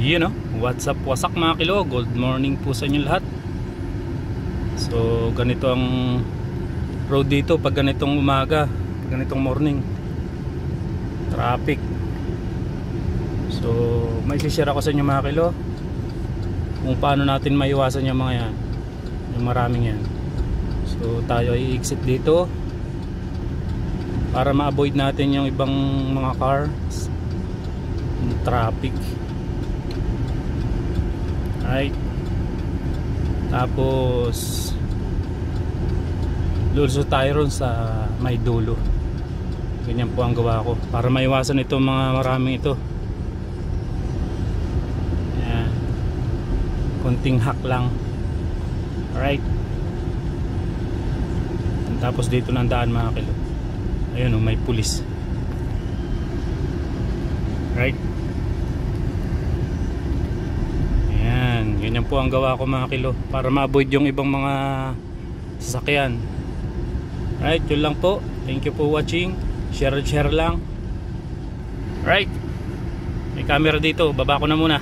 Yun, what's up, wasak mga kilo. Good morning po sa inyo lahat. So ganito ang road dito pag ganitong umaga, pag ganitong morning, traffic. So may share ako sa inyo mga kilo kung paano natin maiwasan yung mga yan, yung maraming yan. So tayo ay i-exit dito para ma-avoid natin yung ibang mga cars, yung traffic. Right. Tapos lulusot tayo ron sa may dulo. Ganyan po ang gawa ko para maiwasan itong mga maraming ito. Ayan. Kunting hack lang. Alright. Tapos dito na ang daan mga kilo. Ayun, may pulis. Right. Ganyan po ang gawa ko mga kilo para ma-avoid yung ibang mga sasakyan. Right, yun lang po. Thank you for watching. Share lang. Right. May camera dito, baba ko na muna.